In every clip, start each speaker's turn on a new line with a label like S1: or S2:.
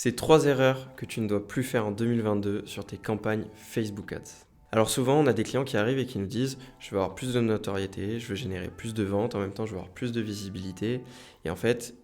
S1: C'est 3 erreurs que tu ne dois plus faire en 2022 sur tes campagnes Facebook Ads. Alors souvent, on a des clients qui arrivent et qui nous disent « je veux avoir plus de notoriété, je veux générer plus de ventes, en même temps je veux avoir plus de visibilité ». Et en fait,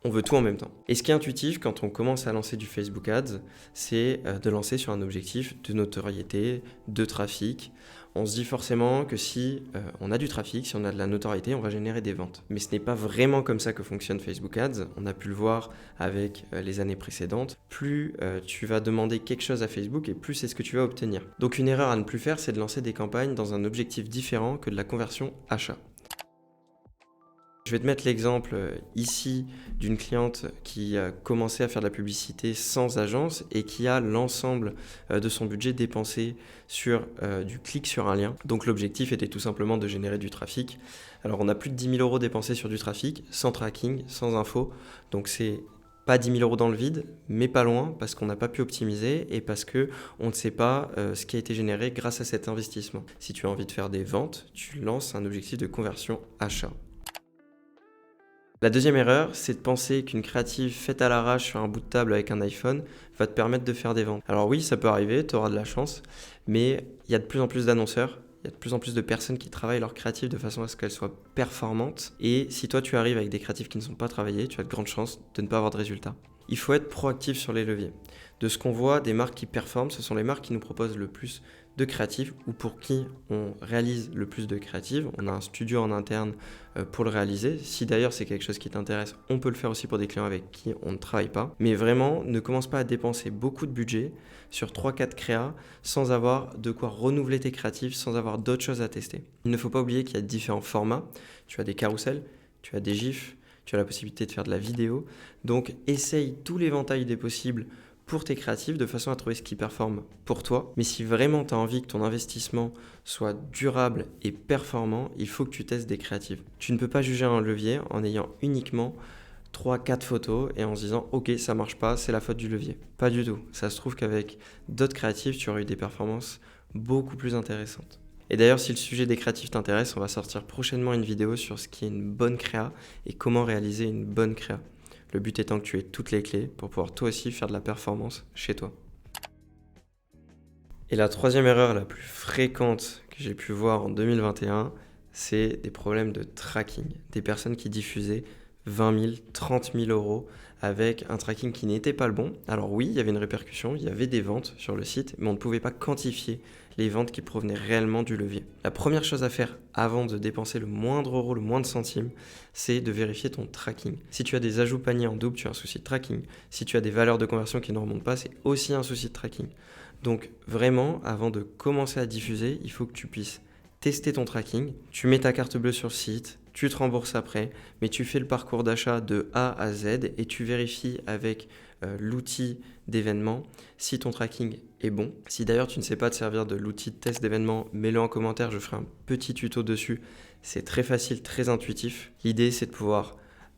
S1: on veut tout en même temps. Et ce qui est intuitif quand on commence à lancer du Facebook Ads, c'est de lancer sur un objectif de notoriété, de trafic. On se dit forcément que si on a du trafic, si on a de la notoriété, on va générer des ventes. Mais ce n'est pas vraiment comme ça que fonctionne Facebook Ads. On a pu le voir avec les années précédentes. Plus tu vas demander quelque chose à Facebook et plus c'est ce que tu vas obtenir. Donc une erreur à ne plus faire, c'est de lancer des campagnes dans un objectif différent que de la conversion achat. Je vais te mettre l'exemple ici d'une cliente qui a commencé à faire de la publicité sans agence et qui a l'ensemble de son budget dépensé sur du clic sur un lien. Donc l'objectif était tout simplement de générer du trafic. Alors on a plus de 10 000 € dépensés sur du trafic, sans tracking, sans info. Donc c'est pas 10 000 € dans le vide, mais pas loin parce qu'on n'a pas pu optimiser et parce qu'on ne sait pas ce qui a été généré grâce à cet investissement. Si tu as envie de faire des ventes, tu lances un objectif de conversion achat. La deuxième erreur, c'est de penser qu'une créative faite à l'arrache sur un bout de table avec un iPhone va te permettre de faire des ventes. Alors oui, ça peut arriver, tu auras de la chance, mais il y a de plus en plus d'annonceurs, il y a de plus en plus de personnes qui travaillent leurs créatives de façon à ce qu'elles soient performantes. Et si toi tu arrives avec des créatifs qui ne sont pas travaillés, tu as de grandes chances de ne pas avoir de résultats. Il faut être proactif sur les leviers. De ce qu'on voit, des marques qui performent, ce sont les marques qui nous proposent le plus de créatifs ou pour qui on réalise le plus de créatifs. On a un studio en interne pour le réaliser. Si d'ailleurs c'est quelque chose qui t'intéresse, on peut le faire aussi pour des clients avec qui on ne travaille pas. Mais vraiment, ne commence pas à dépenser beaucoup de budget sur 3-4 créas sans avoir de quoi renouveler tes créatifs, sans avoir d'autres choses à tester. Il ne faut pas oublier qu'il y a différents formats. Tu as des carousels, tu as des gifs, tu as la possibilité de faire de la vidéo. Donc essaye tout l'éventail des possibles pour tes créatifs de façon à trouver ce qui performe pour toi. Mais si vraiment tu as envie que ton investissement soit durable et performant, il faut que tu testes des créatifs. Tu ne peux pas juger un levier en ayant uniquement 3-4 photos et en se disant « ok, ça marche pas, c'est la faute du levier ». Pas du tout. Ça se trouve qu'avec d'autres créatifs, tu auras eu des performances beaucoup plus intéressantes. Et d'ailleurs, si le sujet des créatifs t'intéresse, on va sortir prochainement une vidéo sur ce qui est une bonne créa et comment réaliser une bonne créa. Le but étant que tu aies toutes les clés pour pouvoir toi aussi faire de la performance chez toi. Et la troisième erreur la plus fréquente que j'ai pu voir en 2021, c'est des problèmes de tracking. Des personnes qui diffusaient 20 000, 30 000 € avec un tracking qui n'était pas le bon. Alors oui, il y avait une répercussion, il y avait des ventes sur le site, mais on ne pouvait pas quantifier les ventes qui provenaient réellement du levier. La première chose à faire avant de dépenser le moindre euro, le moindre centime, c'est de vérifier ton tracking. Si tu as des ajouts paniers en double, tu as un souci de tracking. Si tu as des valeurs de conversion qui ne remontent pas, c'est aussi un souci de tracking. Donc vraiment, avant de commencer à diffuser, il faut que tu puisses tester ton tracking. Tu mets ta carte bleue sur le site, tu te rembourses après, mais tu fais le parcours d'achat de A à Z et tu vérifies avec l'outil d'événement si ton tracking est bon. Si d'ailleurs tu ne sais pas te servir de l'outil de test d'événement, mets-le en commentaire, je ferai un petit tuto dessus. C'est très facile, très intuitif. L'idée c'est de pouvoir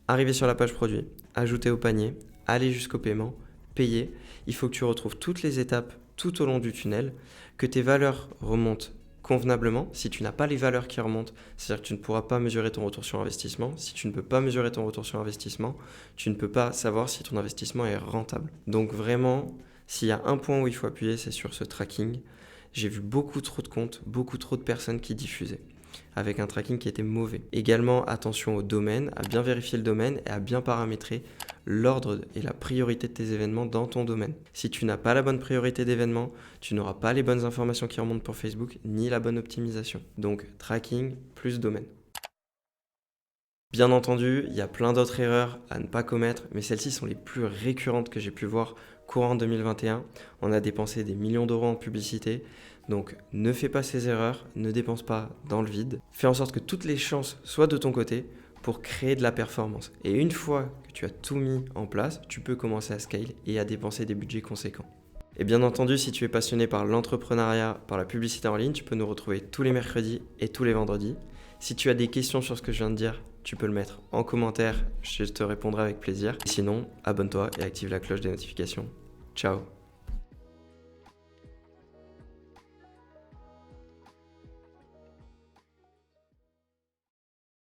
S1: arriver sur la page produit, ajouter au panier, aller jusqu'au paiement, payer. Il faut que tu retrouves toutes les étapes tout au long du tunnel, que tes valeurs remontent convenablement. Si tu n'as pas les valeurs qui remontent, c'est-à-dire que tu ne pourras pas mesurer ton retour sur investissement. Si tu ne peux pas mesurer ton retour sur investissement, tu ne peux pas savoir si ton investissement est rentable. Donc vraiment, s'il y a un point où il faut appuyer, c'est sur ce tracking. J'ai vu beaucoup trop de comptes, beaucoup trop de personnes qui diffusaient avec un tracking qui était mauvais. Également, attention au domaine, à bien vérifier le domaine et à bien paramétrer l'ordre et la priorité de tes événements dans ton domaine. Si tu n'as pas la bonne priorité d'événements, tu n'auras pas les bonnes informations qui remontent pour Facebook, ni la bonne optimisation. Donc, tracking plus domaine. Bien entendu, il y a plein d'autres erreurs à ne pas commettre, mais celles-ci sont les plus récurrentes que j'ai pu voir courant 2021. On a dépensé des millions d'euros en publicité, donc ne fais pas ces erreurs, ne dépense pas dans le vide. Fais en sorte que toutes les chances soient de ton côté pour créer de la performance. Et une fois que tu as tout mis en place, tu peux commencer à scale et à dépenser des budgets conséquents. Et bien entendu, si tu es passionné par l'entrepreneuriat, par la publicité en ligne, tu peux nous retrouver tous les mercredis et tous les vendredis. Si tu as des questions sur ce que je viens de dire, tu peux le mettre en commentaire, je te répondrai avec plaisir. Et sinon, abonne-toi et active la cloche des notifications. Ciao!